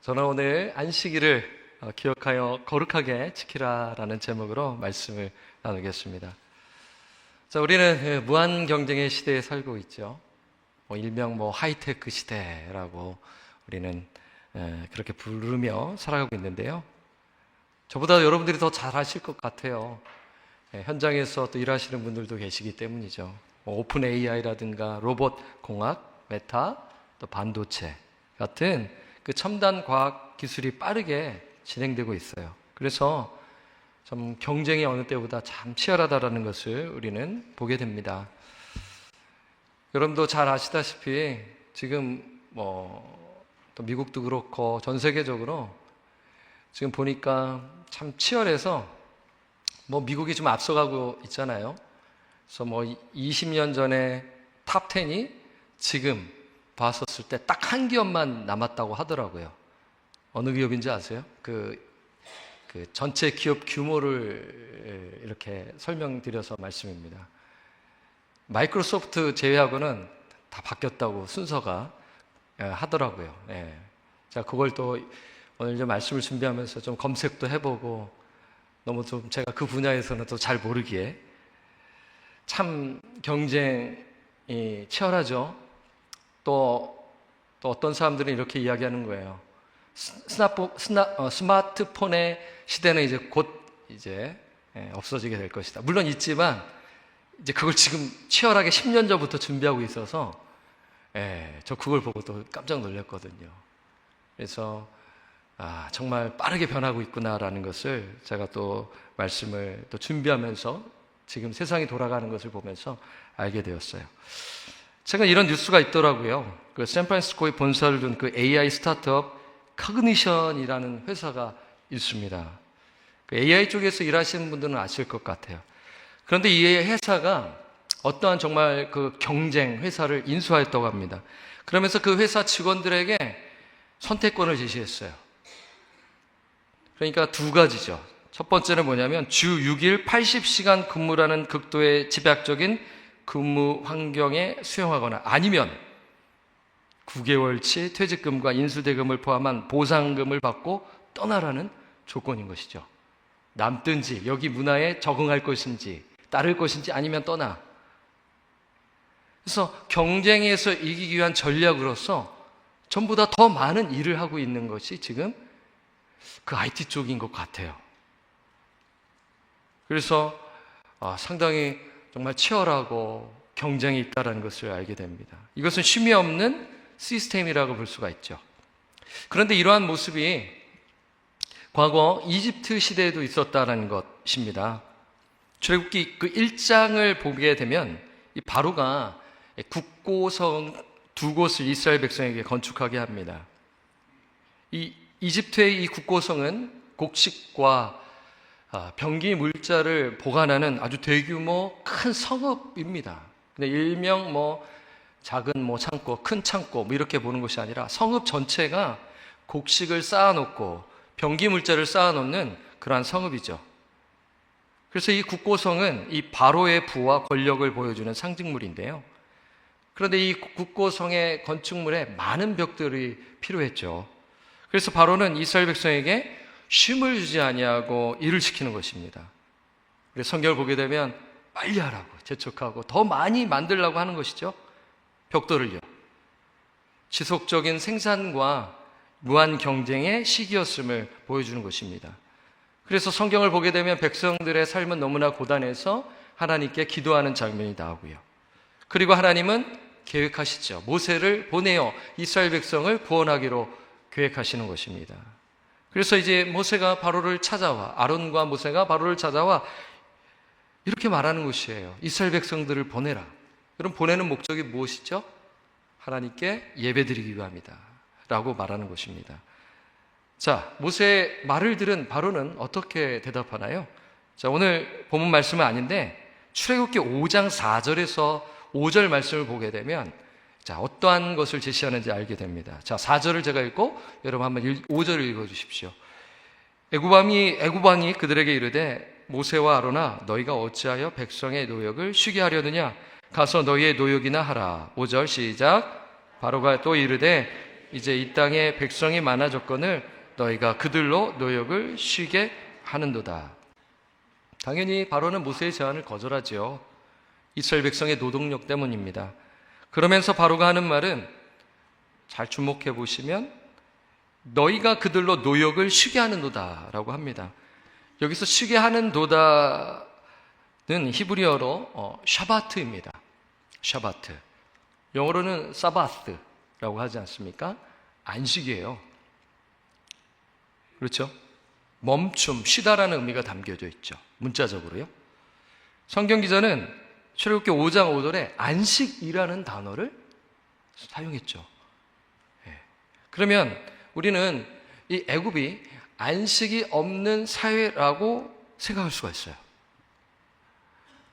저는 오늘 안식일을 기억하여 거룩하게 지키라라는 제목으로 말씀을 나누겠습니다. 자, 우리는 무한 경쟁의 시대에 살고 있죠. 일명 하이테크 시대라고 우리는 그렇게 부르며 살아가고 있는데요. 저보다 여러분들이 더 잘 아실 것 같아요. 현장에서 또 일하시는 분들도 계시기 때문이죠. 오픈 AI라든가 로봇 공학, 메타, 또 반도체 같은 그 첨단 과학 기술이 빠르게 진행되고 있어요. 그래서 좀 경쟁이 어느 때보다 참 치열하다라는 것을 우리는 보게 됩니다. 여러분도 잘 아시다시피 지금 또 미국도 그렇고 전 세계적으로 지금 보니까 참 치열해서 미국이 좀 앞서가고 있잖아요. 그래서 20년 전에 탑 10이 지금 봤었을 때 딱 한 기업만 남았다고 하더라고요. 어느 기업인지 아세요? 그 전체 기업 규모를 이렇게 설명드려서 말씀입니다. 마이크로소프트 제외하고는 다 바뀌었다고 순서가 하더라고요. 자, 그걸 또 오늘 이제 말씀을 준비하면서 좀 검색도 해보고 너무 좀 제가 그 분야에서는 또 잘 모르기에 참 경쟁이 치열하죠. 또 어떤 사람들은 이렇게 이야기하는 거예요. 스마트폰의 시대는 이제 곧 없어지게 될 것이다. 물론 있지만 이제 그걸 지금 치열하게 10년 전부터 준비하고 있어서 저 그걸 보고 또 깜짝 놀랐거든요. 그래서 정말 빠르게 변하고 있구나라는 것을 제가 또 말씀을 또 준비하면서 지금 세상이 돌아가는 것을 보면서 알게 되었어요. 최근 이런 뉴스가 있더라고요. 그 샌프란시스코에 본사를 둔 그 AI 스타트업 카그니션이라는 회사가 있습니다. 그 AI 쪽에서 일하시는 분들은 아실 것 같아요. 그런데 이 회사가 어떠한 정말 그 경쟁 회사를 인수하였다고 합니다. 그러면서 그 회사 직원들에게 선택권을 제시했어요. 그러니까 두 가지죠. 첫 번째는 뭐냐면 주 6일 80시간 근무라는 극도의 집약적인 근무 환경에 수용하거나 아니면 9개월치 퇴직금과 인수대금을 포함한 보상금을 받고 떠나라는 조건인 것이죠. 남든지 여기 문화에 적응할 것인지 따를 것인지 아니면 떠나. 그래서 경쟁에서 이기기 위한 전략으로서 전보다 더 많은 일을 하고 있는 것이 지금 그 IT 쪽인 것 같아요. 그래서 상당히 정말 치열하고 경쟁이 있다는 것을 알게 됩니다. 이것은 쉼이 없는 시스템이라고 볼 수가 있죠. 그런데 이러한 모습이 과거 이집트 시대에도 있었다는 것입니다. 출애굽기 그 1장을 보게 되면 이 바로가 국고성 두 곳을 이스라엘 백성에게 건축하게 합니다. 이 이집트의 이 국고성은 곡식과 병기 물자를 보관하는 아주 대규모 큰 성읍입니다. 근데 일명 작은 창고, 큰 창고 이렇게 보는 것이 아니라 성읍 전체가 곡식을 쌓아놓고 병기 물자를 쌓아놓는 그러한 성읍이죠. 그래서 이 국고성은 이 바로의 부와 권력을 보여주는 상징물인데요. 그런데 이 국고성의 건축물에 많은 벽들이 필요했죠. 그래서 바로는 이스라엘 백성에게 쉼을 주지 아니하고 일을 시키는 것입니다. 그래서 성경을 보게 되면 빨리 하라고 재촉하고 더 많이 만들라고 하는 것이죠. 벽돌을요. 지속적인 생산과 무한 경쟁의 시기였음을 보여주는 것입니다. 그래서 성경을 보게 되면 백성들의 삶은 너무나 고단해서 하나님께 기도하는 장면이 나오고요. 그리고 하나님은 계획하시죠. 모세를 보내어 이스라엘 백성을 구원하기로 계획하시는 것입니다. 그래서 이제 모세가 바로를 찾아와, 아론과 모세가 바로를 찾아와 이렇게 말하는 것이에요. 이스라엘 백성들을 보내라. 그럼 보내는 목적이 무엇이죠? 하나님께 예배드리기 위함이다 라고 말하는 것입니다. 자, 모세의 말을 들은 바로는 어떻게 대답하나요? 자, 오늘 본문 말씀은 아닌데 출애굽기 5장 4절에서 5절 말씀을 보게 되면 자, 어떠한 것을 제시하는지 알게 됩니다. 자, 4절을 제가 읽고 여러분 한번 5절을 읽어주십시오. 애굽왕이 그들에게 이르되 모세와 아론아 너희가 어찌하여 백성의 노역을 쉬게 하려느냐 가서 너희의 노역이나 하라. 5절 시작. 바로가 또 이르되 이제 이 땅에 백성이 많아졌거늘 너희가 그들로 노역을 쉬게 하는도다. 당연히 바로는 모세의 제안을 거절하지요. 이스라엘 백성의 노동력 때문입니다. 그러면서 바로가 하는 말은 잘 주목해 보시면 너희가 그들로 노역을 쉬게 하는도다 라고 합니다. 여기서 쉬게 하는도다는 히브리어로 샤바트입니다. 샤바트. 영어로는 사바스라고 하지 않습니까? 안식이에요. 그렇죠? 멈춤, 쉬다라는 의미가 담겨져 있죠. 문자적으로요. 성경 기자는 출애굽기 5장 5절에 안식이라는 단어를 사용했죠. 그러면 우리는 이 애굽이 안식이 없는 사회라고 생각할 수가 있어요.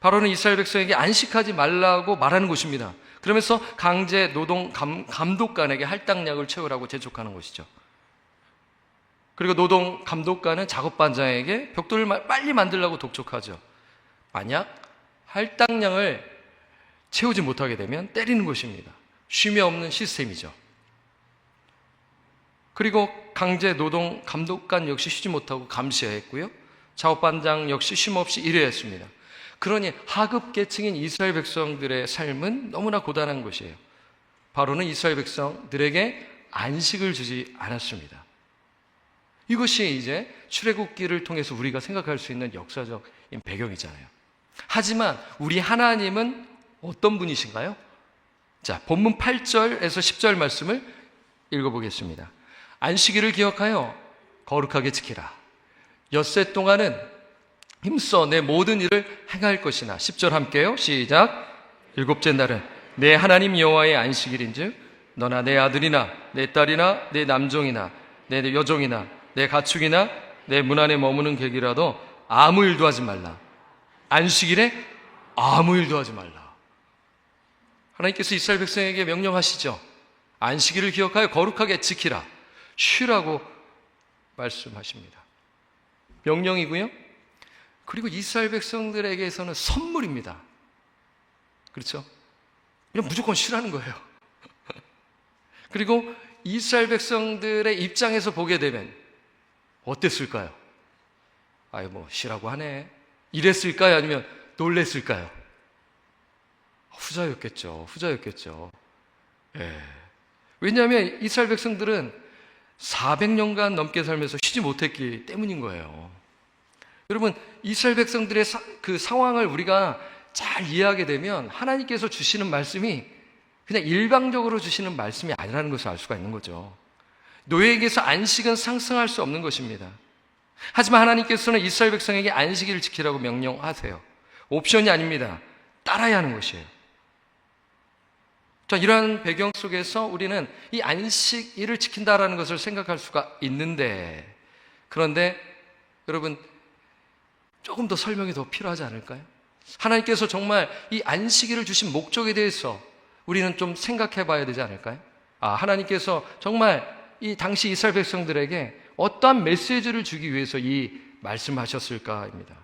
바로는 이스라엘 백성에게 안식하지 말라고 말하는 곳입니다. 그러면서 강제 노동 감독관에게 할당량을 채우라고 재촉하는 것이죠. 그리고 노동 감독관은 작업반장에게 벽돌을 빨리 만들라고 독촉하죠. 만약 할당량을 채우지 못하게 되면 때리는 것입니다. 쉼이 없는 시스템이죠. 그리고 강제 노동 감독관 역시 쉬지 못하고 감시해야 했고요. 작업반장 역시 쉼없이 일해야 했습니다. 그러니 하급 계층인 이스라엘 백성들의 삶은 너무나 고단한 것이에요. 바로는 이스라엘 백성들에게 안식을 주지 않았습니다. 이것이 이제 출애굽기를 통해서 우리가 생각할 수 있는 역사적인 배경이잖아요. 하지만 우리 하나님은 어떤 분이신가요? 자, 본문 8절에서 10절 말씀을 읽어보겠습니다. 안식일을 기억하여 거룩하게 지키라. 엿새 동안은 힘써 내 모든 일을 행할 것이나. 10절 함께요. 시작. 일곱째 날은 내 하나님 여호와의 안식일인즉 너나 내 아들이나 내 딸이나 내 남종이나 내 여종이나 내 가축이나 내 문 안에 머무는 객이라도 아무 일도 하지 말라. 안식일에 아무 일도 하지 말라. 하나님께서 이스라엘 백성에게 명령하시죠. 안식일을 기억하여 거룩하게 지키라. 쉬라고 말씀하십니다. 명령이고요. 그리고 이스라엘 백성들에게서는 선물입니다. 그렇죠? 그냥 무조건 쉬라는 거예요. 그리고 이스라엘 백성들의 입장에서 보게 되면 어땠을까요? 아유, 뭐 쉬라고 하네. 이랬을까요? 아니면 놀랬을까요? 후자였겠죠. 예. 왜냐하면 이스라엘 백성들은 400년간 넘게 살면서 쉬지 못했기 때문인 거예요. 여러분, 이스라엘 백성들의 그 상황을 우리가 잘 이해하게 되면 하나님께서 주시는 말씀이 그냥 일방적으로 주시는 말씀이 아니라는 것을 알 수가 있는 거죠. 노예에게서 안식은 상승할 수 없는 것입니다. 하지만 하나님께서는 이스라엘 백성에게 안식일을 지키라고 명령하세요. 옵션이 아닙니다. 따라야 하는 것이에요. 자, 이러한 배경 속에서 우리는 이 안식일을 지킨다라는 것을 생각할 수가 있는데, 그런데 여러분, 조금 더 설명이 더 필요하지 않을까요? 하나님께서 정말 이 안식일을 주신 목적에 대해서 우리는 좀 생각해 봐야 되지 않을까요? 하나님께서 정말 이 당시 이스라엘 백성들에게 어떠한 메시지를 주기 위해서 이 말씀하셨을까입니다.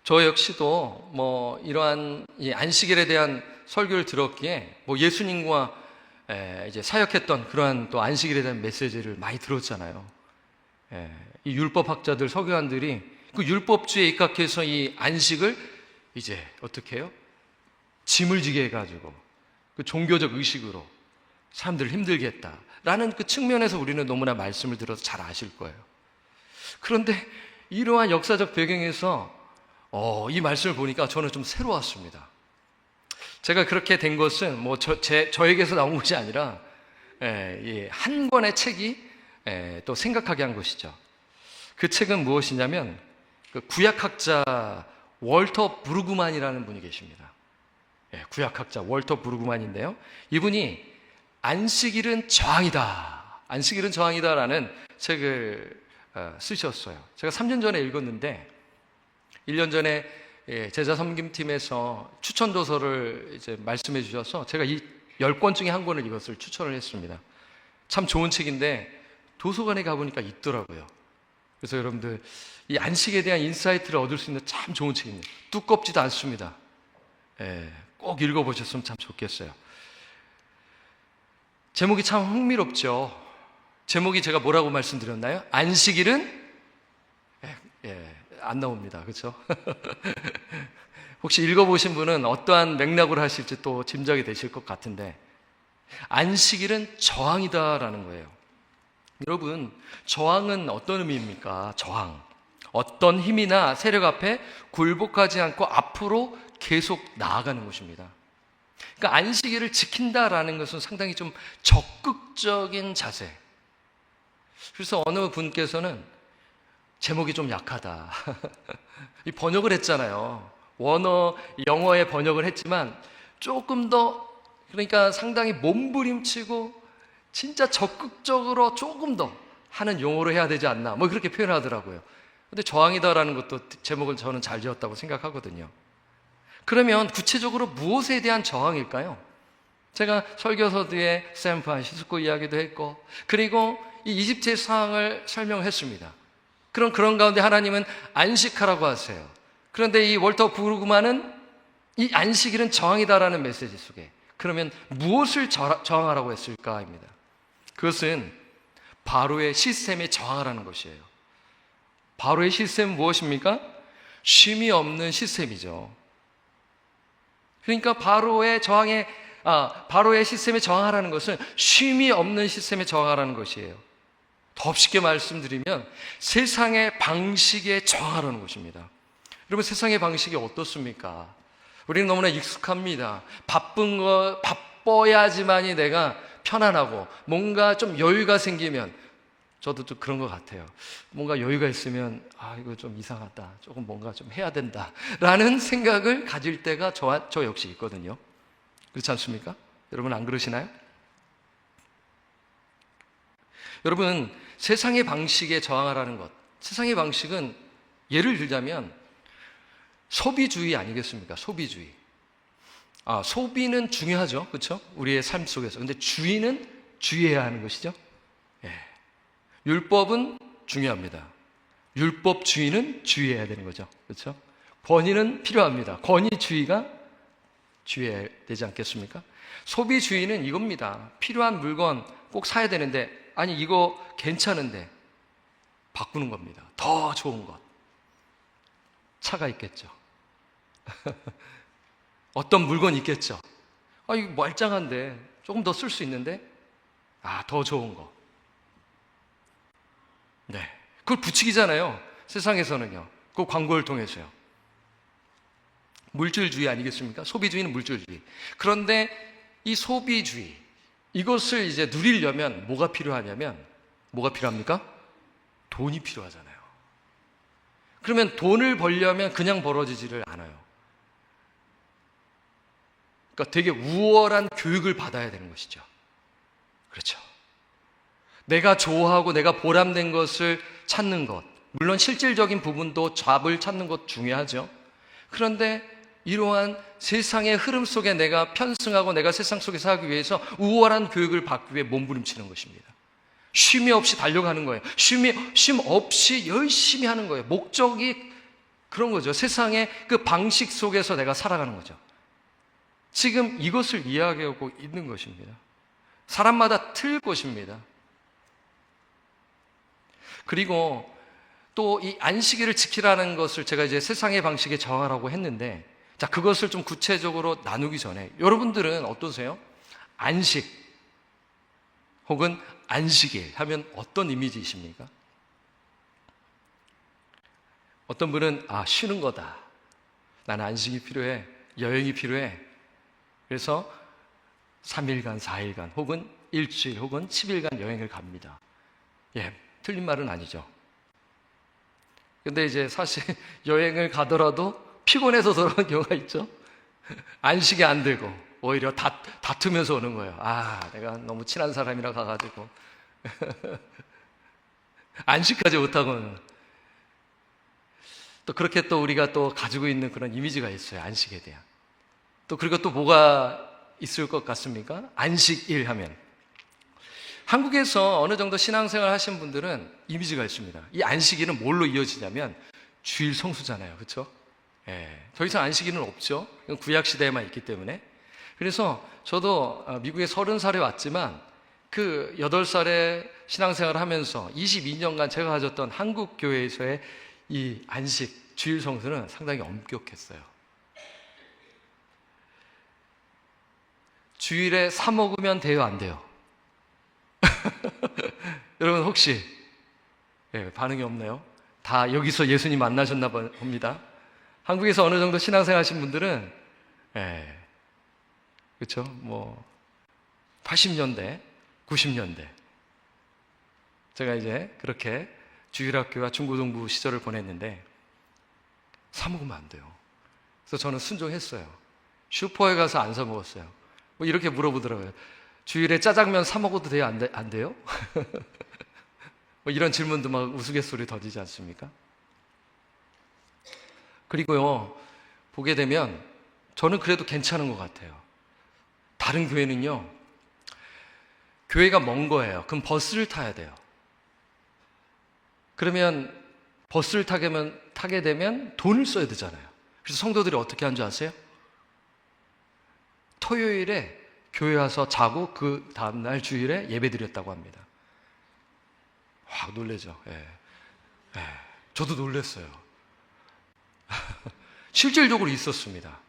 저 역시도 이러한 이 안식일에 대한 설교를 들었기에 예수님과 이제 사역했던 그러한 또 안식일에 대한 메시지를 많이 들었잖아요. 이 율법학자들, 서기관들이 그 율법주의에 입각해서 이 안식을 이제 어떻게 해요? 짐을 지게 해가지고 그 종교적 의식으로 사람들을 힘들게 했다라는 그 측면에서 우리는 너무나 말씀을 들어서 잘 아실 거예요. 그런데 이러한 역사적 배경에서 이 말씀을 보니까 저는 좀 새로웠습니다. 제가 그렇게 된 것은 저에게서 나온 것이 아니라 한 권의 책이 또 생각하게 한 것이죠. 그 책은 무엇이냐면 그 구약학자 월터 브루그만이라는 분이 계십니다. 구약학자 월터 브루그만인데요. 이분이 안식일은 저항이다. 안식일은 저항이다라는 책을 쓰셨어요. 제가 3년 전에 읽었는데 1년 전에 제자 섬김팀에서 추천 도서를 이제 말씀해 주셔서 제가 이 10권 중에 한 권을 이것을 추천을 했습니다. 참 좋은 책인데 도서관에 가보니까 있더라고요. 그래서 여러분들 이 안식에 대한 인사이트를 얻을 수 있는 참 좋은 책입니다. 두껍지도 않습니다. 꼭 읽어보셨으면 참 좋겠어요. 제목이 참 흥미롭죠. 제목이 제가 뭐라고 말씀드렸나요? 안식일은 안 나옵니다. 그렇죠? 혹시 읽어보신 분은 어떠한 맥락으로 하실지 또 짐작이 되실 것 같은데, 안식일은 저항이다라는 거예요. 여러분, 저항은 어떤 의미입니까? 저항. 어떤 힘이나 세력 앞에 굴복하지 않고 앞으로 계속 나아가는 것입니다. 그러니까 안식일을 지킨다라는 것은 상당히 좀 적극적인 자세. 그래서 어느 분께서는 제목이 좀 약하다. 이 번역을 했잖아요. 영어에 번역을 했지만 조금 더, 그러니까 상당히 몸부림치고 진짜 적극적으로 조금 더 하는 용어로 해야 되지 않나, 뭐 그렇게 표현하더라고요. 근데 저항이다라는 것도 제목을 저는 잘 지었다고 생각하거든요. 그러면 구체적으로 무엇에 대한 저항일까요? 제가 설교서두에 샌프란시스코 이야기도 했고, 그리고 이 이집트의 상황을 설명했습니다. 그런 가운데 하나님은 안식하라고 하세요. 그런데 이 월터 부르그만은 이 안식일은 저항이다라는 메시지 속에, 그러면 무엇을 저항하라고 했을까입니다. 그것은 바로의 시스템에 저항하라는 것이에요. 바로의 시스템은 무엇입니까? 쉼이 없는 시스템이죠. 그러니까 바로의 시스템에 저항하라는 것은 쉼이 없는 시스템에 저항하라는 것이에요. 더 쉽게 말씀드리면 세상의 방식에 저항하라는 것입니다. 여러분, 세상의 방식이 어떻습니까? 우리는 너무나 익숙합니다. 바빠야지만이 내가 편안하고 뭔가 좀 여유가 생기면, 저도 좀 그런 것 같아요. 뭔가 여유가 있으면 이거 좀 이상하다, 조금 뭔가 좀 해야 된다 라는 생각을 가질 때가 저 역시 있거든요. 그렇지 않습니까? 여러분 안 그러시나요? 여러분, 세상의 방식에 저항하라는 것, 세상의 방식은 예를 들자면 소비주의 아니겠습니까? 소비주의. 소비는 중요하죠. 그렇죠? 우리의 삶 속에서. 근데 주의는 주의해야 하는 것이죠. 율법은 중요합니다. 율법주의는 주의해야 되는 거죠. 그렇죠? 권위는 필요합니다. 권위주의가 주의해야 되지 않겠습니까? 소비주의는 이겁니다. 필요한 물건 꼭 사야 되는데, 아니 이거 괜찮은데 바꾸는 겁니다. 더 좋은 것. 차가 있겠죠. 어떤 물건이 있겠죠. 이거 말짱한데 조금 더 쓸 수 있는데 더 좋은 거. 네, 그걸 부추기잖아요. 세상에서는요. 그 광고를 통해서요. 물질주의 아니겠습니까? 소비주의는 물질주의. 그런데 이 소비주의, 이것을 이제 누리려면 뭐가 필요하냐면, 뭐가 필요합니까? 돈이 필요하잖아요. 그러면 돈을 벌려면 그냥 벌어지지를 않아요. 그러니까 되게 우월한 교육을 받아야 되는 것이죠. 그렇죠. 내가 좋아하고 내가 보람된 것을 찾는 것, 물론 실질적인 부분도 잡을 찾는 것 중요하죠. 그런데 이러한 세상의 흐름 속에 내가 편승하고 내가 세상 속에서 하기 위해서 우월한 교육을 받기 위해 몸부림치는 것입니다. 쉼이 없이 달려가는 거예요. 쉼 없이 열심히 하는 거예요. 목적이 그런 거죠. 세상의 그 방식 속에서 내가 살아가는 거죠. 지금 이것을 이야기하고 있는 것입니다. 사람마다 틀릴 것입니다. 그리고 또 이 안식일을 지키라는 것을 제가 이제 세상의 방식에 저항하라고 했는데, 자, 그것을 좀 구체적으로 나누기 전에 여러분들은 어떠세요? 안식 혹은 안식일 하면 어떤 이미지이십니까? 어떤 분은 쉬는 거다. 나는 안식이 필요해. 여행이 필요해. 그래서 3일간, 4일간 혹은 일주일 혹은 10일간 여행을 갑니다. 틀린 말은 아니죠. 근데 이제 사실 여행을 가더라도 피곤해서 돌아오는 경우가 있죠. 안식이 안 되고 오히려 다투면서 오는 거예요. 내가 너무 친한 사람이라 가가지고 안식하지 못하고는. 또 그렇게 또 우리가 또 가지고 있는 그런 이미지가 있어요. 안식에 대한. 또 그리고 또 뭐가 있을 것 같습니까? 안식일 하면 한국에서 어느 정도 신앙생활 하신 분들은 이미지가 있습니다. 이 안식일은 뭘로 이어지냐면 주일 성수잖아요. 그렇죠? 더 이상 안식일은 없죠. 구약 시대에만 있기 때문에. 그래서 저도 미국에 30살에 왔지만 그 8살에 신앙생활을 하면서 22년간 제가 가졌던 한국 교회에서의 이 안식, 주일 성수는 상당히 엄격했어요. 주일에 사 먹으면 돼요, 안 돼요? 여러분 혹시 반응이 없네요. 다 여기서 예수님 만나셨나 봅니다. 한국에서 어느 정도 신앙생활 하신 분들은 그렇죠? 뭐 80년대, 90년대 제가 이제 그렇게 주일학교와 중고등부 시절을 보냈는데 사 먹으면 안 돼요. 그래서 저는 순종했어요. 슈퍼에 가서 안 사 먹었어요. 뭐 이렇게 물어보더라고요. 주일에 짜장면 사 먹어도 돼요? 안 돼요? 뭐 이런 질문도 막 우스갯소리 던지지 않습니까? 그리고요, 보게 되면 저는 그래도 괜찮은 것 같아요. 다른 교회는요, 교회가 먼 거예요. 그럼 버스를 타야 돼요. 그러면 버스를 타게 되면 돈을 써야 되잖아요. 그래서 성도들이 어떻게 하는 줄 아세요? 토요일에 교회 와서 자고 그 다음날 주일에 예배 드렸다고 합니다. 와, 놀라죠. 저도 놀랐어요. 실질적으로 있었습니다.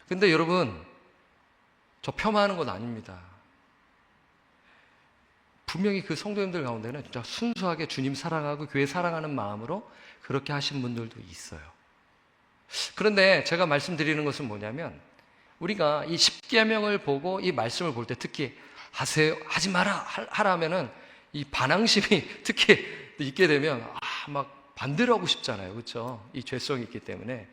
근데 여러분, 저 폄하하는 건 아닙니다. 분명히 그 성도님들 가운데는 진짜 순수하게 주님 사랑하고 교회 사랑하는 마음으로 그렇게 하신 분들도 있어요. 그런데 제가 말씀드리는 것은 뭐냐면, 우리가 이 십계명을 보고 이 말씀을 볼 때 특히 하지 마라 하라 하면은 이 반항심이 특히 있게 되면 막 반대로 하고 싶잖아요. 그렇죠? 이 죄성이 있기 때문에.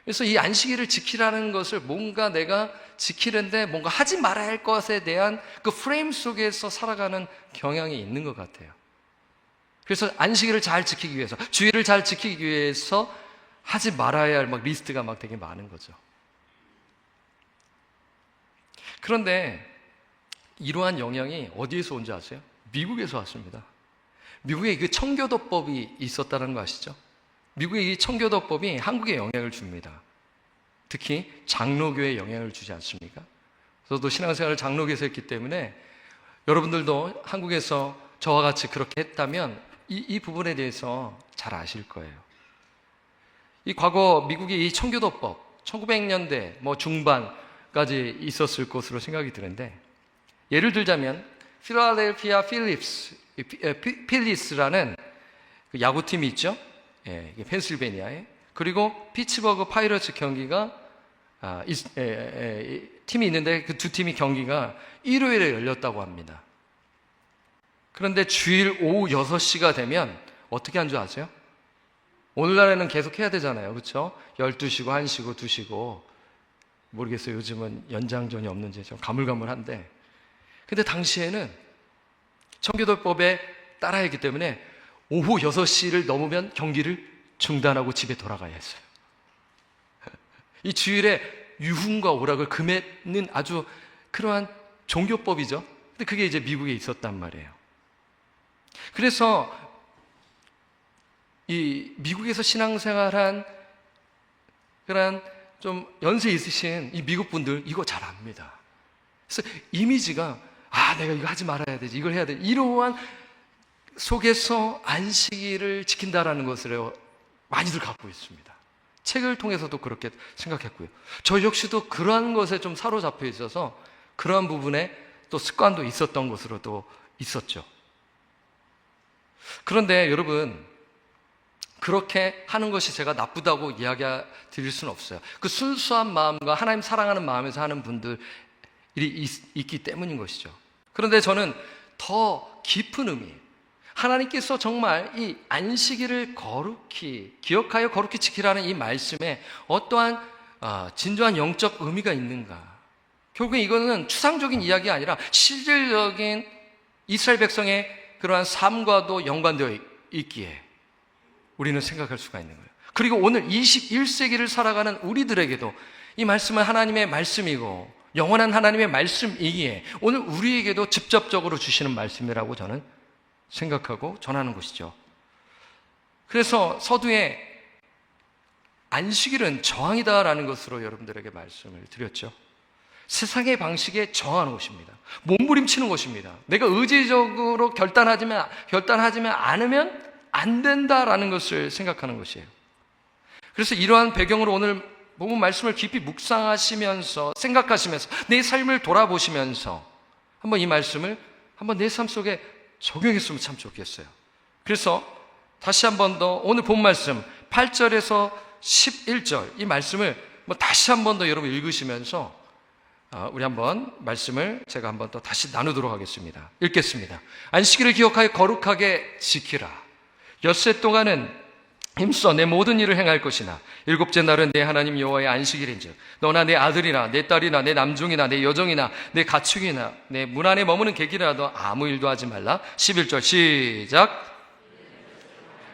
그래서 이 안식일을 지키라는 것을 뭔가 내가 지키는데 뭔가 하지 말아야 할 것에 대한 그 프레임 속에서 살아가는 경향이 있는 것 같아요. 그래서 안식일을 잘 지키기 위해서, 주일을 잘 지키기 위해서 하지 말아야 할 막 리스트가 막 되게 많은 거죠. 그런데 이러한 영향이 어디에서 온지 아세요? 미국에서 왔습니다. 미국에 그 청교도법이 있었다는 거 아시죠? 미국의 이 청교도법이 한국에 영향을 줍니다. 특히 장로교에 영향을 주지 않습니까? 저도 신앙생활을 장로교에서 했기 때문에 여러분들도 한국에서 저와 같이 그렇게 했다면 이 부분에 대해서 잘 아실 거예요. 이 과거 미국의 이 청교도법 1900년대 중반까지 있었을 것으로 생각이 드는데, 예를 들자면 필라델피아 필리스라는 그 야구팀이 있죠. 펜실베니아에. 그리고 피츠버그 파이러츠 팀이 있는데 그 두 팀이 경기가 일요일에 열렸다고 합니다. 그런데 주일 오후 6시가 되면 어떻게 한 줄 아세요? 오늘날에는 계속 해야 되잖아요. 그렇죠? 12시고 1시고 2시고 모르겠어요. 요즘은 연장전이 없는지 좀 가물가물한데, 근데 당시에는 청교도법에 따라야 했기 때문에 오후 6시를 넘으면 경기를 중단하고 집에 돌아가야 했어요. 이 주일에 유흥과 오락을 금했는 아주 그러한 종교법이죠. 근데 그게 이제 미국에 있었단 말이에요. 그래서 이 미국에서 신앙생활한 그런 좀 연세 있으신 이 미국 분들 이거 잘 압니다. 그래서 이미지가 내가 이거 하지 말아야 되지, 이걸 해야 되지, 이러한 속에서 안식일을 지킨다라는 것을 많이들 갖고 있습니다. 책을 통해서도 그렇게 생각했고요. 저 역시도 그러한 것에 좀 사로잡혀 있어서 그러한 부분에 또 습관도 있었던 것으로도 있었죠. 그런데 여러분, 그렇게 하는 것이 제가 나쁘다고 이야기 드릴 수는 없어요. 그 순수한 마음과 하나님 사랑하는 마음에서 하는 분들이 있기 때문인 것이죠. 그런데 저는 더 깊은 의미, 하나님께서 정말 이 안식일을 거룩히 기억하여 거룩히 지키라는 이 말씀에 어떠한 진정한 영적 의미가 있는가. 결국엔 이거는 추상적인 이야기가 아니라 실질적인 이스라엘 백성의 그러한 삶과도 연관되어 있기에 우리는 생각할 수가 있는 거예요. 그리고 오늘 21세기를 살아가는 우리들에게도 이 말씀은 하나님의 말씀이고 영원한 하나님의 말씀이기에 오늘 우리에게도 직접적으로 주시는 말씀이라고 저는 생각하고 전하는 것이죠. 그래서 서두에 안식일은 저항이다라는 것으로 여러분들에게 말씀을 드렸죠. 세상의 방식에 저하는 것입니다. 몸부림치는 것입니다. 내가 의지적으로 결단하지만 않으면 안 된다라는 것을 생각하는 것이에요. 그래서 이러한 배경으로 오늘 본문 말씀을 깊이 묵상하시면서 생각하시면서 내 삶을 돌아보시면서 한번 이 말씀을 한번 내 삶 속에 적용했으면 참 좋겠어요. 그래서 다시 한번 더 오늘 본 말씀 8절에서 11절 이 말씀을 다시 한번 더 여러분 읽으시면서 우리 한번 말씀을 제가 한번 더 다시 나누도록 하겠습니다. 읽겠습니다. 안식일을 기억하여 거룩하게 지키라. 엿새 동안은 힘써 내 모든 일을 행할 것이나 일곱째 날은 내 하나님 여호와의 안식일인즉 너나 내 아들이나 내 딸이나 내 남종이나 내 여종이나 내 가축이나 내 문 안에 머무는 객이라도 아무 일도 하지 말라. 11절 시작.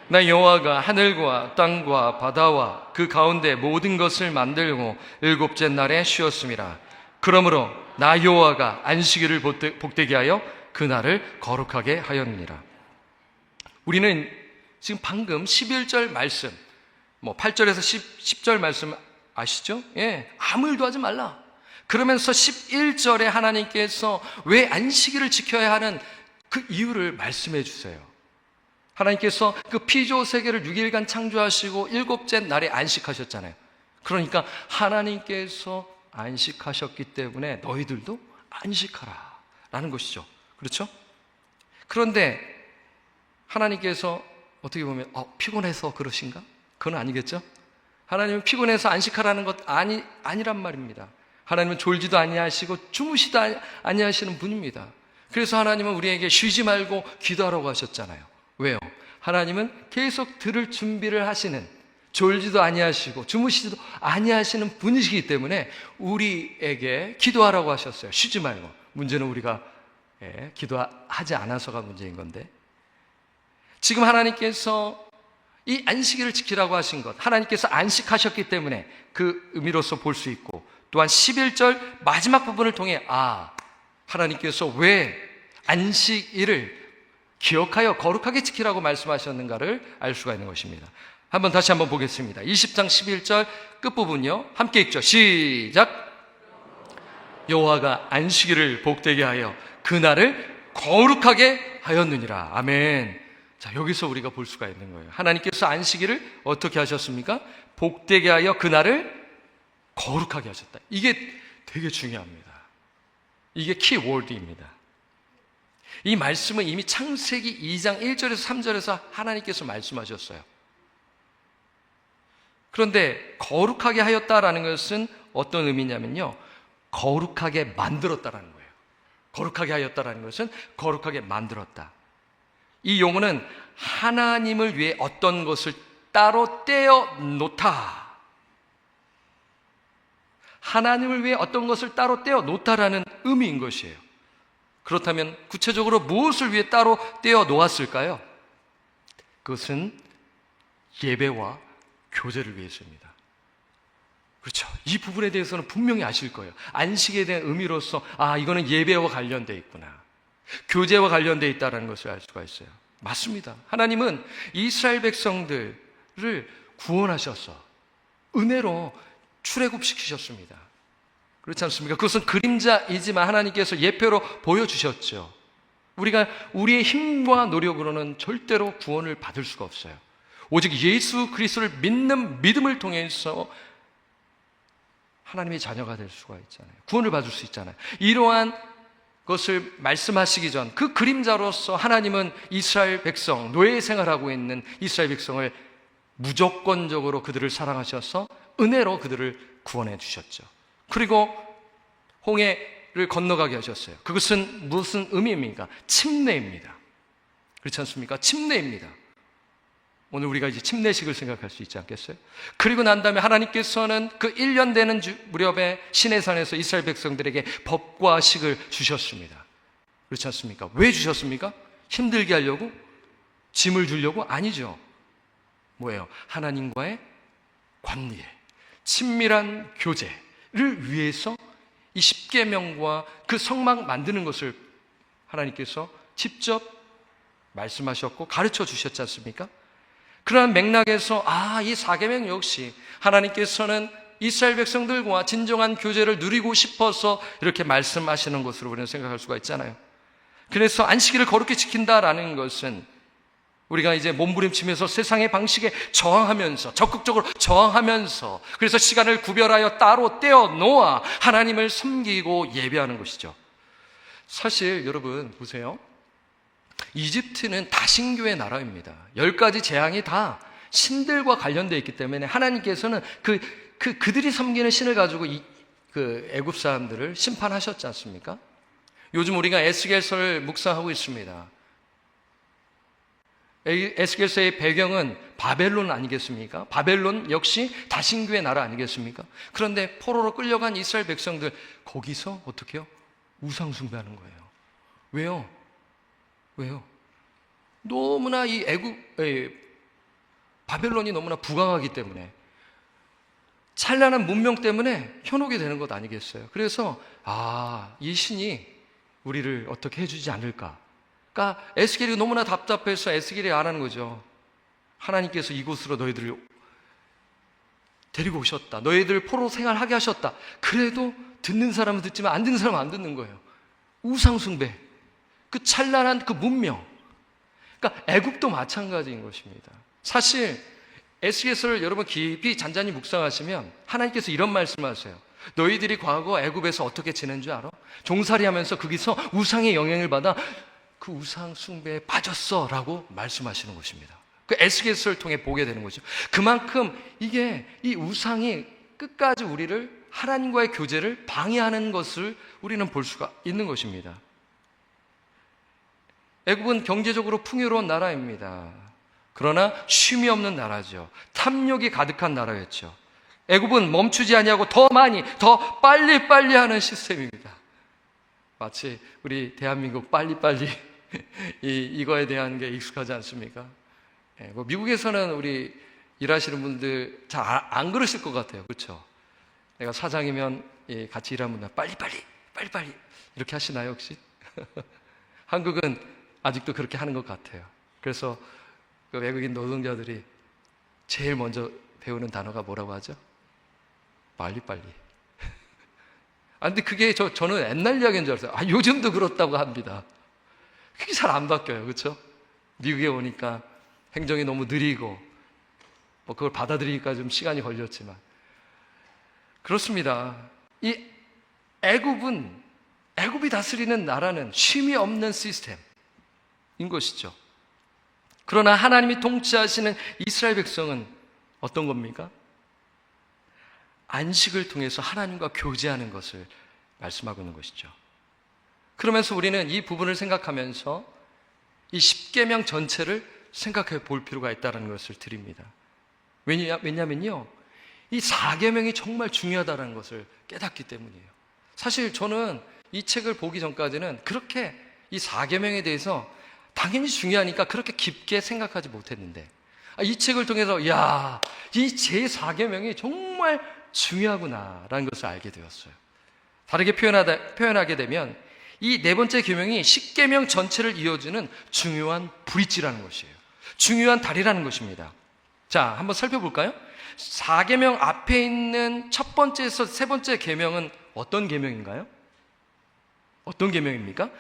나 여호와가 하늘과 땅과 바다와 그 가운데 모든 것을 만들고 일곱째 날에 쉬었음이라. 그러므로 나 여호와가 안식일을 복되게 하여 그날을 거룩하게 하였느니라. 우리는 지금 방금 11절 말씀, 8절에서 10절 말씀 아시죠? 예, 아무 일도 하지 말라. 그러면서 11절에 하나님께서 왜 안식일을 지켜야 하는 그 이유를 말씀해 주세요. 하나님께서 그 피조 세계를 6일간 창조하시고 일곱째 날에 안식하셨잖아요. 그러니까 하나님께서 안식하셨기 때문에 너희들도 안식하라 라는 것이죠. 그렇죠? 그런데 하나님께서 어떻게 보면 피곤해서 그러신가? 그건 아니겠죠? 하나님은 피곤해서 안식하라는 것 아니란 말입니다. 하나님은 졸지도 아니하시고 주무시도 아니하시는 분입니다. 그래서 하나님은 우리에게 쉬지 말고 기도하라고 하셨잖아요. 왜요? 하나님은 계속 들을 준비를 하시는, 졸지도 아니하시고 주무시지도 아니하시는 분이시기 때문에 우리에게 기도하라고 하셨어요. 쉬지 말고. 문제는 우리가 기도하지 않아서가 문제인 건데, 지금 하나님께서 이 안식일을 지키라고 하신 것, 하나님께서 안식하셨기 때문에 그 의미로서 볼 수 있고, 또한 11절 마지막 부분을 통해 하나님께서 왜 안식일을 기억하여 거룩하게 지키라고 말씀하셨는가를 알 수가 있는 것입니다. 다시 한번 보겠습니다. 20장 11절 끝부분요, 함께 읽죠. 시작. 여호와가 안식일을 복되게 하여 그날을 거룩하게 하였느니라. 아멘. 자, 여기서 우리가 볼 수가 있는 거예요. 하나님께서 안식일을 어떻게 하셨습니까? 복되게 하여 그날을 거룩하게 하셨다. 이게 되게 중요합니다. 이게 키워드입니다. 이 말씀은 이미 창세기 2장 1절에서 3절에서 하나님께서 말씀하셨어요. 그런데 거룩하게 하였다라는 것은 어떤 의미냐면요, 거룩하게 만들었다라는 거예요. 거룩하게 하였다라는 것은 거룩하게 만들었다. 이 용어는 하나님을 위해 어떤 것을 따로 떼어 놓다. 하나님을 위해 어떤 것을 따로 떼어 놓다라는 의미인 것이에요. 그렇다면 구체적으로 무엇을 위해 따로 떼어 놓았을까요? 그것은 예배와 교제를 위해서입니다. 그렇죠. 이 부분에 대해서는 분명히 아실 거예요. 안식에 대한 의미로서 이거는 예배와 관련되어 있구나, 교제와 관련되어 있다는 것을 알 수가 있어요. 맞습니다. 하나님은 이스라엘 백성들을 구원하셔서 은혜로 출애굽시키셨습니다. 그렇지 않습니까? 그것은 그림자이지만 하나님께서 예표로 보여주셨죠. 우리가 우리의 힘과 노력으로는 절대로 구원을 받을 수가 없어요. 오직 예수 그리스도를 믿는 믿음을 통해서 하나님의 자녀가 될 수가 있잖아요. 구원을 받을 수 있잖아요. 이러한 것을 말씀하시기 전 그 그림자로서 하나님은 이스라엘 백성, 노예 생활하고 있는 이스라엘 백성을 무조건적으로 그들을 사랑하셔서 은혜로 그들을 구원해 주셨죠. 그리고 홍해를 건너가게 하셨어요. 그것은 무슨 의미입니까? 침례입니다. 그렇지 않습니까? 침례입니다. 오늘 우리가 이제 침례식을 생각할 수 있지 않겠어요? 그리고 난 다음에 하나님께서는 그 1년 되는 무렵에 시내산에서 이스라엘 백성들에게 법과 식을 주셨습니다. 그렇지 않습니까? 왜 주셨습니까? 힘들게 하려고? 짐을 주려고? 아니죠. 뭐예요? 하나님과의 관계, 친밀한 교제를 위해서 이 십계명과 그 성막 만드는 것을 하나님께서 직접 말씀하셨고 가르쳐 주셨지 않습니까? 그러한 맥락에서 이 4계명 역시 하나님께서는 이스라엘 백성들과 진정한 교제를 누리고 싶어서 이렇게 말씀하시는 것으로 우리는 생각할 수가 있잖아요. 그래서 안식일을 거룩히 지킨다라는 것은 우리가 이제 몸부림치면서 세상의 방식에 저항하면서, 적극적으로 저항하면서, 그래서 시간을 구별하여 따로 떼어 놓아 하나님을 섬기고 예배하는 것이죠. 사실 여러분 보세요. 이집트는 다신교의 나라입니다. 10가지 재앙이 다 신들과 관련되어 있기 때문에 하나님께서는 그들이 섬기는 신을 가지고 애굽 사람들을 심판하셨지 않습니까? 요즘 우리가 에스겔서를 묵상하고 있습니다. 에스겔서의 배경은 바벨론 아니겠습니까? 바벨론 역시 다신교의 나라 아니겠습니까? 그런데 포로로 끌려간 이스라엘 백성들 거기서 어떻게 해요? 우상 숭배하는 거예요. 왜요? 왜요? 너무나 바벨론이 너무나 부강하기 때문에, 찬란한 문명 때문에 현혹이 되는 것 아니겠어요? 그래서 이 신이 우리를 어떻게 해주지 않을까? 그러니까 에스겔이 너무나 답답해서 에스겔이 안 하는 거죠. 하나님께서 이곳으로 너희들을 데리고 오셨다. 너희들 포로 생활하게 하셨다. 그래도 듣는 사람은 듣지만 안 듣는 사람은 안 듣는 거예요. 우상숭배, 그 찬란한 그 문명. 그러니까 애굽도 마찬가지인 것입니다. 사실 에스겔서를 여러분 깊이 잔잔히 묵상하시면 하나님께서 이런 말씀하세요. 너희들이 과거 애굽에서 어떻게 지낸 줄 알아? 종살이하면서 거기서 우상의 영향을 받아 그 우상 숭배에 빠졌어 라고 말씀하시는 것입니다. 그 에스겔서를 통해 보게 되는 거죠. 그만큼 이 우상이 끝까지 우리를, 하나님과의 교제를 방해하는 것을 우리는 볼 수가 있는 것입니다. 애굽은 경제적으로 풍요로운 나라입니다. 그러나 쉼이 없는 나라죠. 탐욕이 가득한 나라였죠. 애굽은 멈추지 아니하고 더 많이, 더 빨리빨리 하는 시스템입니다. 마치 우리 대한민국 빨리빨리 이거에 대한 게 익숙하지 않습니까? 미국에서는 우리 일하시는 분들 잘 안 그러실 것 같아요. 그렇죠? 내가 사장이면 같이 일하는 분들 빨리빨리 이렇게 하시나요 혹시? 한국은 아직도 그렇게 하는 것 같아요. 그래서 그 외국인 노동자들이 제일 먼저 배우는 단어가 뭐라고 하죠? 빨리빨리. 근데 그게 저는 옛날 이야기인 줄 알았어요. 요즘도 그렇다고 합니다. 그게 잘 안 바뀌어요. 그렇죠? 미국에 오니까 행정이 너무 느리고 그걸 받아들이기까 좀 시간이 걸렸지만 그렇습니다. 이 애굽이 다스리는 나라는 쉼이 없는 시스템인 것이죠. 그러나 하나님이 통치하시는 이스라엘 백성은 어떤 겁니까? 안식을 통해서 하나님과 교제하는 것을 말씀하고 있는 것이죠. 그러면서 우리는 이 부분을 생각하면서 이 십계명 전체를 생각해 볼 필요가 있다는 것을 드립니다. 왜냐면요, 이 4계명이 정말 중요하다는 것을 깨닫기 때문이에요. 사실 저는 이 책을 보기 전까지는 그렇게 이 4계명에 대해서 당연히 중요하니까 그렇게 깊게 생각하지 못했는데, 이 책을 통해서 이 제4계명이 정말 중요하구나라는 것을 알게 되었어요. 다르게 표현하게 되면 이 네 번째 계명이 10계명 전체를 이어주는 중요한 브릿지라는 것이에요. 중요한 다리라는 것입니다. 자, 한번 살펴볼까요? 4계명 앞에 있는 첫 번째에서 세 번째 계명은 어떤 계명인가요? 어떤 계명입니까?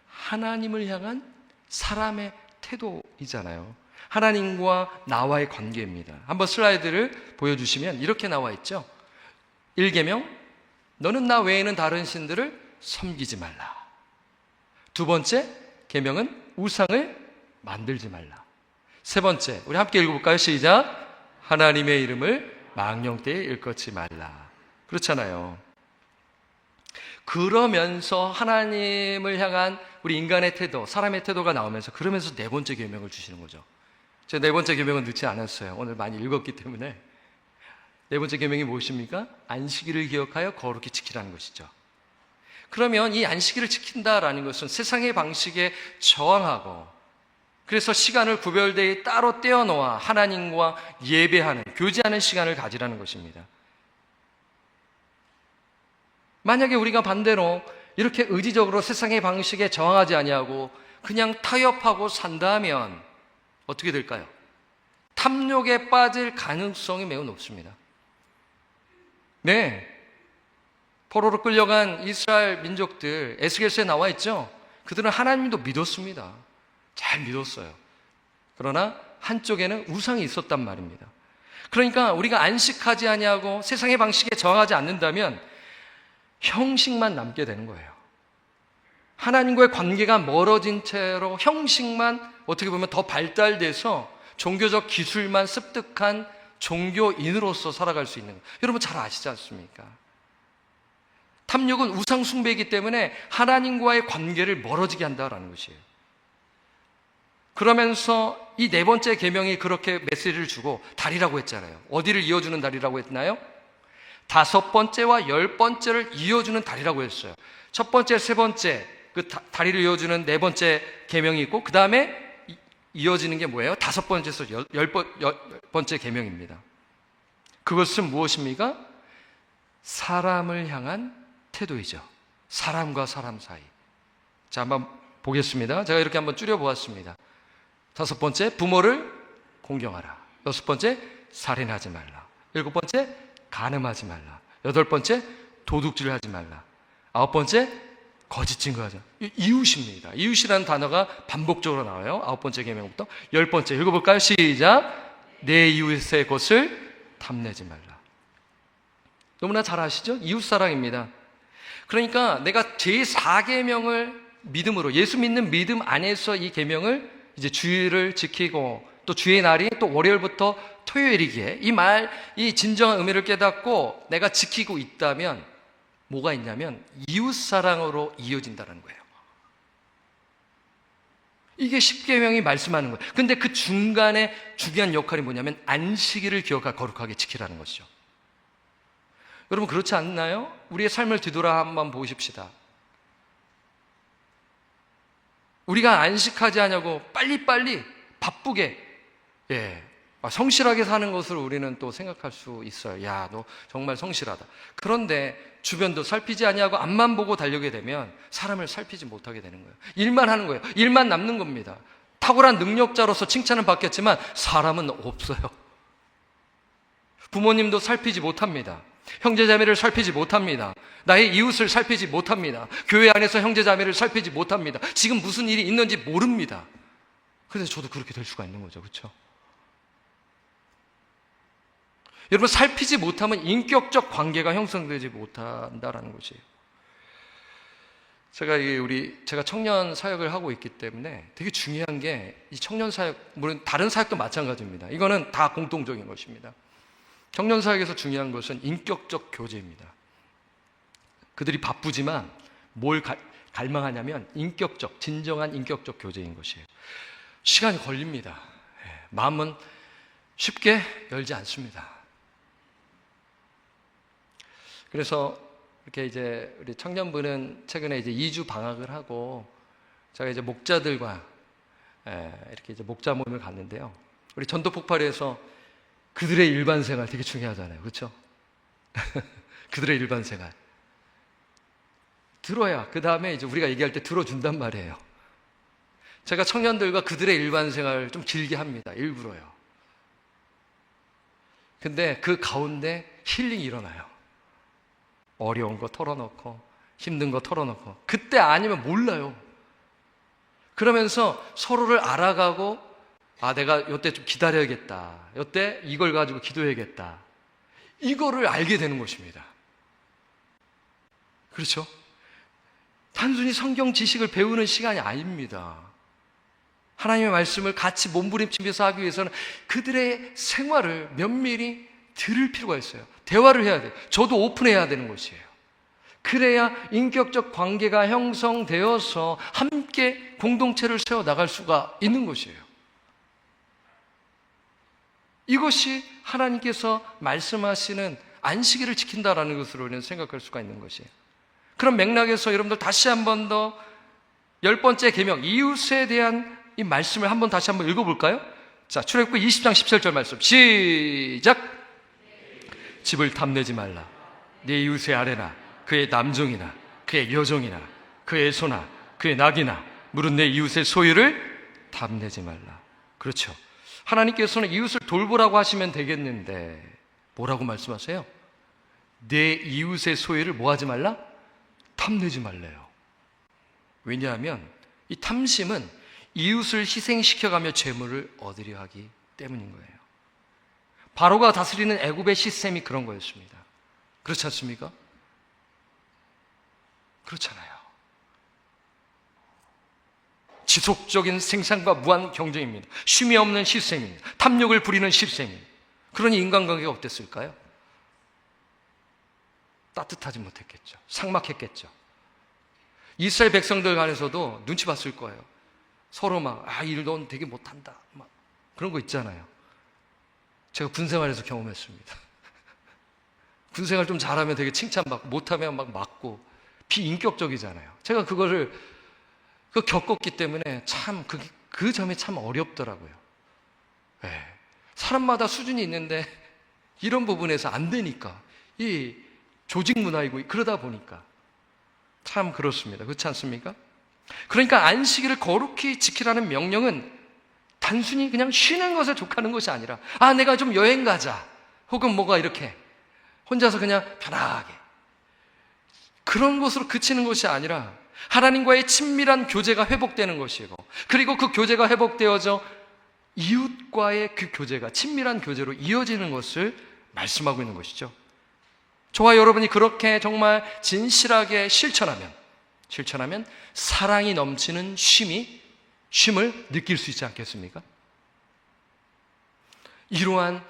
하나님을 향한 사람의 태도이잖아요. 하나님과 나와의 관계입니다. 한번 슬라이드를 보여주시면 이렇게 나와 있죠. 1계명, 너는 나 외에는 다른 신들을 섬기지 말라. 두 번째 계명은 우상을 만들지 말라. 세 번째, 우리 함께 읽어볼까요? 시작. 하나님의 이름을 망령되이 일컫지 말라. 그렇잖아요. 그러면서 하나님을 향한 우리 인간의 태도, 사람의 태도가 나오면서 그러면서 네 번째 계명을 주시는 거죠. 제가 네 번째 계명은 넣지 않았어요. 오늘 많이 읽었기 때문에. 네 번째 계명이 무엇입니까? 안식일을 기억하여 거룩히 지키라는 것이죠. 그러면 이 안식일을 지킨다라는 것은 세상의 방식에 저항하고, 그래서 시간을 구별되이 따로 떼어놓아 하나님과 예배하는, 교제하는 시간을 가지라는 것입니다. 만약에 우리가 반대로 이렇게 의지적으로 세상의 방식에 저항하지 아니하고 그냥 타협하고 산다면 어떻게 될까요? 탐욕에 빠질 가능성이 매우 높습니다. 네. 포로로 끌려간 이스라엘 민족들, 에스겔서에 나와 있죠. 그들은 하나님도 믿었습니다. 잘 믿었어요. 그러나 한쪽에는 우상이 있었단 말입니다. 그러니까 우리가 안식하지 아니하고 세상의 방식에 저항하지 않는다면 형식만 남게 되는 거예요. 하나님과의 관계가 멀어진 채로 형식만 어떻게 보면 더 발달돼서 종교적 기술만 습득한 종교인으로서 살아갈 수 있는 거예요. 여러분 잘 아시지 않습니까? 탐욕은 우상 숭배이기 때문에 하나님과의 관계를 멀어지게 한다라는 것이에요. 그러면서 이 네 번째 계명이 그렇게 메시지를 주고 다리라고 했잖아요. 어디를 이어주는 다리라고 했나요? 5번째와 10번째를 이어주는 다리라고 했어요. 첫 번째, 세 번째 그 다리를 이어주는 네 번째 계명이 있고 그 다음에 이어지는 게 뭐예요? 5번째에서 10번째 계명입니다. 그것은 무엇입니까? 사람을 향한 태도이죠. 사람과 사람 사이. 자, 한번 보겠습니다. 제가 이렇게 한번 줄여보았습니다. 5번째, 부모를 공경하라. 6번째, 살인하지 말라. 7번째, 간음하지 말라. 8번째, 도둑질을 하지 말라. 9번째, 거짓 증거하자. 이웃입니다. 이웃이라는 단어가 반복적으로 나와요. 9번째 계명부터 10번째 읽어볼까요? 시작. 내 이웃의 것을 탐내지 말라. 너무나 잘 아시죠? 이웃사랑입니다. 그러니까 내가 제4계명을 믿음으로 예수 믿는 믿음 안에서 이 계명을 이제 주일을 지키고 또 주의 날이 또 월요일부터 토요일이기에 이 진정한 의미를 깨닫고 내가 지키고 있다면 뭐가 있냐면 이웃사랑으로 이어진다는 거예요. 이게 십계명이 말씀하는 거예요. 근데 그 중간에 중요한 역할이 뭐냐면 안식일을 기억하고 거룩하게 지키라는 것이죠. 여러분 그렇지 않나요? 우리의 삶을 뒤돌아 한번 보십시다. 우리가 안식하지 않냐고 빨리빨리 바쁘게 성실하게 사는 것을 우리는 또 생각할 수 있어요. 야, 너 정말 성실하다. 그런데 주변도 살피지 아니하고 앞만 보고 달려게 되면 사람을 살피지 못하게 되는 거예요. 일만 하는 거예요. 일만 남는 겁니다. 탁월한 능력자로서 칭찬은 받겠지만 사람은 없어요. 부모님도 살피지 못합니다. 형제자매를 살피지 못합니다. 나의 이웃을 살피지 못합니다. 교회 안에서 형제자매를 살피지 못합니다. 지금 무슨 일이 있는지 모릅니다. 그래서 저도 그렇게 될 수가 있는 거죠. 그렇죠? 여러분 살피지 못하면 인격적 관계가 형성되지 못한다라는 것이에요. 제가 청년 사역을 하고 있기 때문에 되게 중요한 게 이 청년 사역, 물론 다른 사역도 마찬가지입니다. 이거는 다 공통적인 것입니다. 청년 사역에서 중요한 것은 인격적 교제입니다. 그들이 바쁘지만 뭘 갈망하냐면 진정한 인격적 교제인 것이에요. 시간이 걸립니다. 마음은 쉽게 열지 않습니다. 그래서 이렇게 이제 우리 청년부는 최근에 이제 2주 방학을 하고 제가 이제 목자들과 이렇게 이제 목자 모임을 갔는데요. 우리 전도 폭발에서 그들의 일반 생활 되게 중요하잖아요. 그렇죠? 그들의 일반 생활. 들어야 그 다음에 이제 우리가 얘기할 때 들어준단 말이에요. 제가 청년들과 그들의 일반 생활을 좀 길게 합니다. 일부러요. 근데 그 가운데 힐링이 일어나요. 어려운 거 털어놓고 힘든 거 털어놓고 그때 아니면 몰라요. 그러면서 서로를 알아가고 내가 이때 좀 기다려야겠다. 이때 이걸 가지고 기도해야겠다. 이거를 알게 되는 것입니다. 그렇죠? 단순히 성경 지식을 배우는 시간이 아닙니다. 하나님의 말씀을 같이 몸부림치면서 하기 위해서는 그들의 생활을 면밀히 들을 필요가 있어요. 대화를 해야 돼요. 저도 오픈해야 되는 것이에요. 그래야 인격적 관계가 형성되어서 함께 공동체를 세워나갈 수가 있는 것이에요. 이것이 하나님께서 말씀하시는 안식일을 지킨다라는 것으로 우리는 생각할 수가 있는 것이에요. 그런 맥락에서 여러분들 다시 한 번 더 10번째 계명 이웃에 대한 이 말씀을 한번 다시 한번 읽어볼까요? 자, 출애굽기 20장 17절 말씀 시작. 집을 탐내지 말라. 네 이웃의 아내나 그의 남종이나 그의 여종이나 그의 소나 그의 낙이나 물은 내 이웃의 소유를 탐내지 말라. 그렇죠. 하나님께서는 이웃을 돌보라고 하시면 되겠는데 뭐라고 말씀하세요? 내 이웃의 소유를 뭐 하지 말라? 탐내지 말래요. 왜냐하면 이 탐심은 이웃을 희생시켜가며 재물을 얻으려 하기 때문인 거예요. 바로가 다스리는 애굽의 시스템이 그런 거였습니다. 그렇지 않습니까? 그렇잖아요. 지속적인 생산과 무한 경쟁입니다. 쉼이 없는 시스템입니다. 탐욕을 부리는 시스템입니다. 그러니 인간관계가 어땠을까요? 따뜻하지 못했겠죠. 삭막했겠죠. 이스라엘 백성들 간에서도 눈치 봤을 거예요. 서로 일 넌 되게 못한다. 그런 거 있잖아요. 제가 군생활에서 경험했습니다. 군생활 좀 잘하면 되게 칭찬받고, 못하면 막 맞고, 비인격적이잖아요. 제가 그거를 겪었기 때문에 참, 그 점이 참 어렵더라고요. 네. 사람마다 수준이 있는데, 이런 부분에서 안 되니까, 이 조직 문화이고, 그러다 보니까. 참 그렇습니다. 그렇지 않습니까? 그러니까 안식일을 거룩히 지키라는 명령은 단순히 그냥 쉬는 것에 족하는 것이 아니라, 내가 좀 여행 가자. 혹은 뭐가 이렇게 혼자서 그냥 편하게. 그런 것으로 그치는 것이 아니라 하나님과의 친밀한 교제가 회복되는 것이고, 그리고 그 교제가 회복되어져 이웃과의 그 교제가 친밀한 교제로 이어지는 것을 말씀하고 있는 것이죠. 저와 여러분이 그렇게 정말 진실하게 실천하면 사랑이 넘치는 쉼을 느낄 수 있지 않겠습니까? 이러한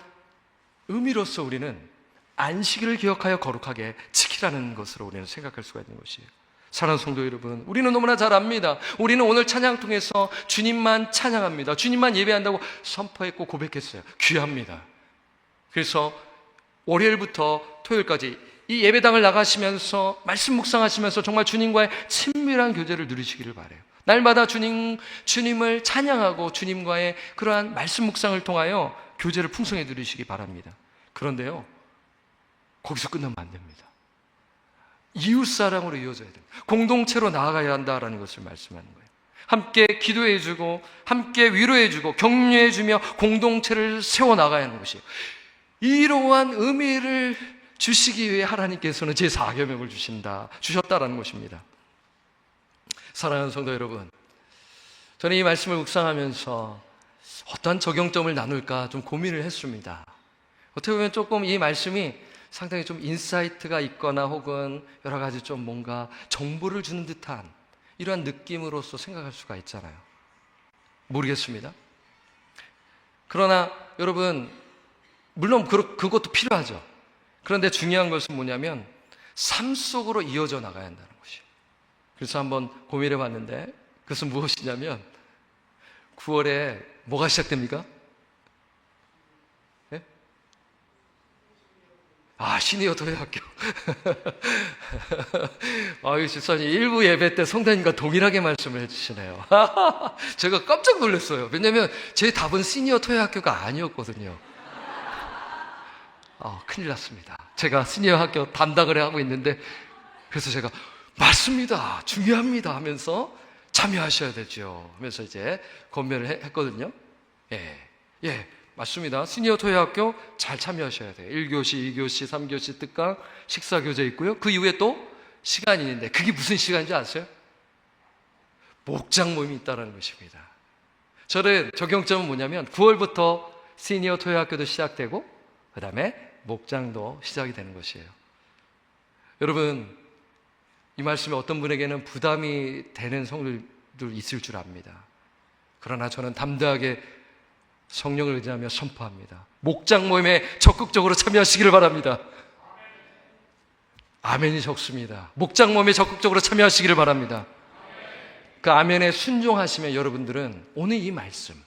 의미로서 우리는 안식일을 기억하여 거룩하게 지키라는 것으로 우리는 생각할 수가 있는 것이에요. 사랑하는 성도 여러분, 우리는 너무나 잘 압니다. 우리는 오늘 찬양 통해서 주님만 찬양합니다. 주님만 예배한다고 선포했고 고백했어요. 귀합니다. 그래서 월요일부터 토요일까지 이 예배당을 나가시면서 말씀 묵상하시면서 정말 주님과의 친밀한 교제를 누리시기를 바라요. 날마다 주님을 찬양하고 주님과의 그러한 말씀 묵상을 통하여 교제를 풍성히 누리시기 바랍니다. 그런데요, 거기서 끝나면 안 됩니다. 이웃사랑으로 이어져야 됩니다. 공동체로 나아가야 한다라는 것을 말씀하는 거예요. 함께 기도해주고 함께 위로해주고 격려해주며 공동체를 세워나가야 하는 것이에요. 이러한 의미를 주시기 위해 하나님께서는 제4계명을 주셨다라는 것입니다. 사랑하는 성도 여러분, 저는 이 말씀을 묵상하면서 어떠한 적용점을 나눌까 좀 고민을 했습니다. 어떻게 보면 조금 이 말씀이 상당히 좀 인사이트가 있거나 혹은 여러 가지 좀 뭔가 정보를 주는 듯한 이러한 느낌으로서 생각할 수가 있잖아요. 모르겠습니다. 그러나 여러분, 물론 그것도 필요하죠. 그런데 중요한 것은 뭐냐면 삶 속으로 이어져 나가야 한다는 것이에요. 그래서 한번 고민해 봤는데 그것은 무엇이냐면 9월에 뭐가 시작됩니까? 네? 시니어 토요학교. 집사님 일부 예배 때 성도님과 동일하게 말씀을 해주시네요. 제가 깜짝 놀랐어요. 왜냐하면 제 답은 시니어 토요학교가 아니었거든요. 큰일 났습니다. 제가 시니어 학교 담당을 하고 있는데, 그래서 제가 맞습니다, 중요합니다 하면서 참여하셔야 되죠 하면서 이제 권면을 했거든요. 예, 맞습니다. 시니어 토요학교 잘 참여하셔야 돼요. 1교시, 2교시, 3교시 특강, 식사교재 있고요. 그 이후에 또 시간이 있는데 그게 무슨 시간인지 아세요? 목장 모임이 있다는 것입니다. 저는 적용점은 뭐냐면 9월부터 시니어 토요학교도 시작되고 그 다음에 목장도 시작이 되는 것이에요. 여러분, 이 말씀이 어떤 분에게는 부담이 되는 성도들 있을 줄 압니다. 그러나 저는 담대하게 성령을 의지하며 선포합니다. 목장 모임에 적극적으로 참여하시기를 바랍니다. 아멘이 적습니다. 목장 모임에 적극적으로 참여하시기를 바랍니다. 그 아멘에 순종하시면 여러분들은 오늘 이 말씀,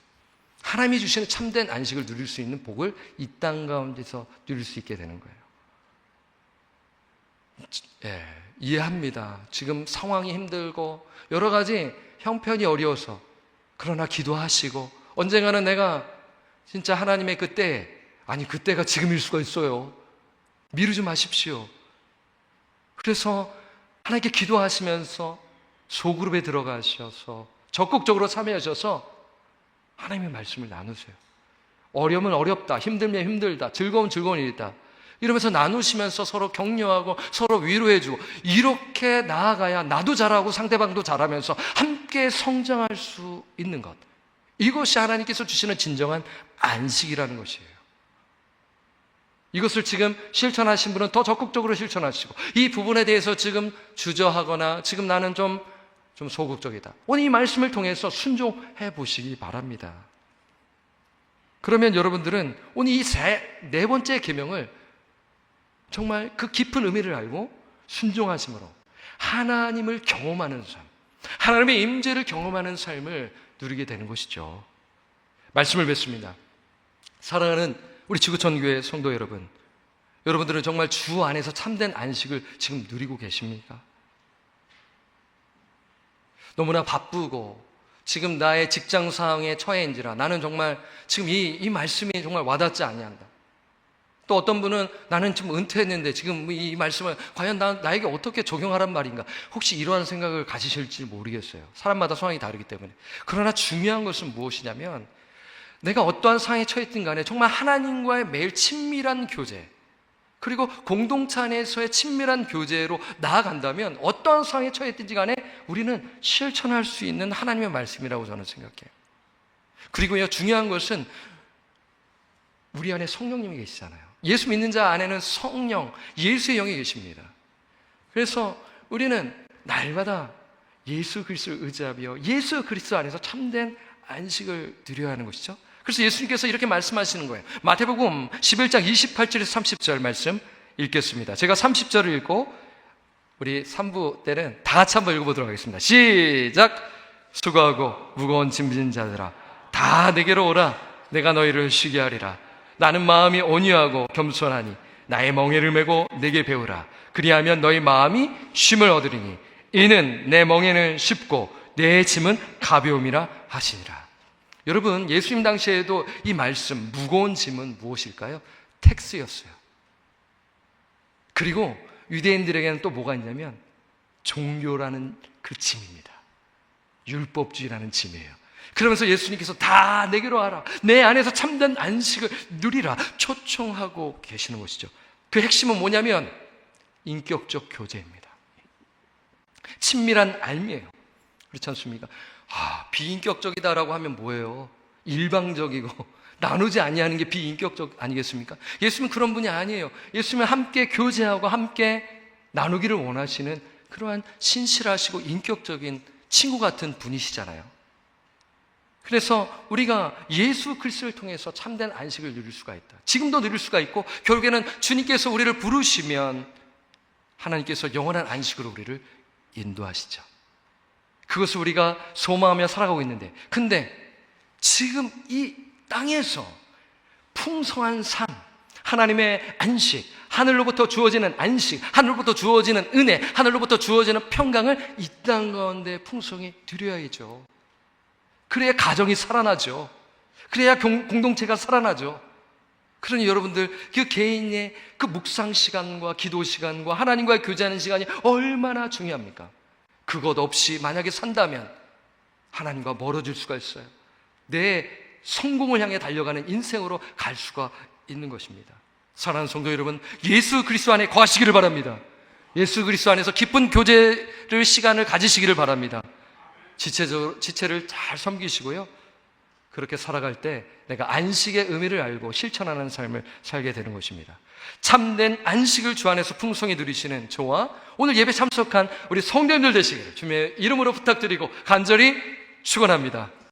하나님이 주시는 참된 안식을 누릴 수 있는 복을 이 땅 가운데서 누릴 수 있게 되는 거예요. 이해합니다. 지금 상황이 힘들고 여러 가지 형편이 어려워서, 그러나 기도하시고 언젠가는 내가 진짜 하나님의 그때가 지금일 수가 있어요. 미루지 마십시오. 그래서 하나님께 기도하시면서 소그룹에 들어가셔서 적극적으로 참여하셔서 하나님의 말씀을 나누세요. 어려우면 어렵다, 힘들면 힘들다, 즐거운 일이다. 이러면서 나누시면서 서로 격려하고 서로 위로해주고 이렇게 나아가야 나도 잘하고 상대방도 잘하면서 함께 성장할 수 있는 것, 이것이 하나님께서 주시는 진정한 안식이라는 것이에요. 이것을 지금 실천하신 분은 더 적극적으로 실천하시고, 이 부분에 대해서 지금 주저하거나 지금 나는 좀 소극적이다, 오늘 이 말씀을 통해서 순종해 보시기 바랍니다. 그러면 여러분들은 오늘 이 네 번째 계명을 정말 그 깊은 의미를 알고 순종하심으로 하나님을 경험하는 삶, 하나님의 임재를 경험하는 삶을 누리게 되는 것이죠. 말씀을 뵙습니다. 사랑하는 우리 지구촌교회 성도 여러분, 여러분들은 정말 주 안에서 참된 안식을 지금 누리고 계십니까? 너무나 바쁘고 지금 나의 직장 상황에 처해인지라 나는 정말 지금 이 말씀이 정말 와닿지 아니한다. 또 어떤 분은 나는 지금 은퇴했는데 지금 이 말씀을 과연 나에게 어떻게 적용하란 말인가, 혹시 이러한 생각을 가지실지 모르겠어요. 사람마다 상황이 다르기 때문에. 그러나 중요한 것은 무엇이냐면, 내가 어떠한 상황에 처했든 간에 정말 하나님과의 매일 친밀한 교제, 그리고 공동체 안에서의 친밀한 교제로 나아간다면 어떠한 상황에 처했든지 간에 우리는 실천할 수 있는 하나님의 말씀이라고 저는 생각해요. 그리고요, 중요한 것은 우리 안에 성령님이 계시잖아요. 예수 믿는 자 안에는 성령, 예수의 영이 계십니다. 그래서 우리는 날마다 예수 그리스도를 의지하며 예수 그리스도 안에서 참된 안식을 누려야 하는 것이죠. 그래서 예수님께서 이렇게 말씀하시는 거예요. 마태복음 11장 28절에서 30절 말씀 읽겠습니다. 제가 30절을 읽고 우리 3부 때는 다 같이 한번 읽어보도록 하겠습니다. 시작! 수고하고 무거운 짐 진 자들아, 다 내게로 오라. 내가 너희를 쉬게 하리라. 나는 마음이 온유하고 겸손하니 나의 멍에를 메고 내게 배우라. 그리하면 너희 마음이 쉼을 얻으리니 이는 내 멍에는 쉽고 내 짐은 가벼움이라 하시니라. 여러분, 예수님 당시에도 이 말씀, 무거운 짐은 무엇일까요? 텍스였어요. 그리고 유대인들에게는 또 뭐가 있냐면 종교라는 그 짐입니다. 율법주의라는 짐이에요. 그러면서 예수님께서 다 내게로 와라, 내 안에서 참된 안식을 누리라 초청하고 계시는 것이죠. 그 핵심은 뭐냐면 인격적 교제입니다. 친밀한 알미예요. 그렇지 않습니까? 비인격적이다라고 하면 뭐예요? 일방적이고 나누지 아니하는 게 비인격적 아니겠습니까? 예수님은 그런 분이 아니에요. 예수님은 함께 교제하고 함께 나누기를 원하시는 그러한 신실하시고 인격적인 친구 같은 분이시잖아요. 그래서 우리가 예수 그리스도를 통해서 참된 안식을 누릴 수가 있다. 지금도 누릴 수가 있고, 결국에는 주님께서 우리를 부르시면 하나님께서 영원한 안식으로 우리를 인도하시죠. 그것을 우리가 소망하며 살아가고 있는데, 근데 지금 이 땅에서 풍성한 삶, 하나님의 안식, 하늘로부터 주어지는 안식, 하늘로부터 주어지는 은혜, 하늘로부터 주어지는 평강을 이 땅 가운데 풍성히 누려야죠. 그래야 가정이 살아나죠. 그래야 공동체가 살아나죠. 그러니 여러분들, 그 개인의 그 묵상 시간과 기도 시간과 하나님과의 교제하는 시간이 얼마나 중요합니까? 그것 없이 만약에 산다면 하나님과 멀어질 수가 있어요. 내 성공을 향해 달려가는 인생으로 갈 수가 있는 것입니다. 사랑하는 성도 여러분, 예수 그리스도 안에 거하시기를 바랍니다. 예수 그리스도 안에서 깊은 교제를 시간을 가지시기를 바랍니다. 지체를 잘 섬기시고요, 그렇게 살아갈 때 내가 안식의 의미를 알고 실천하는 삶을 살게 되는 것입니다. 참된 안식을 주 안에서 풍성히 누리시는 저와 오늘 예배 참석한 우리 성도님들 되시기를 주님의 이름으로 부탁드리고 간절히 축원합니다.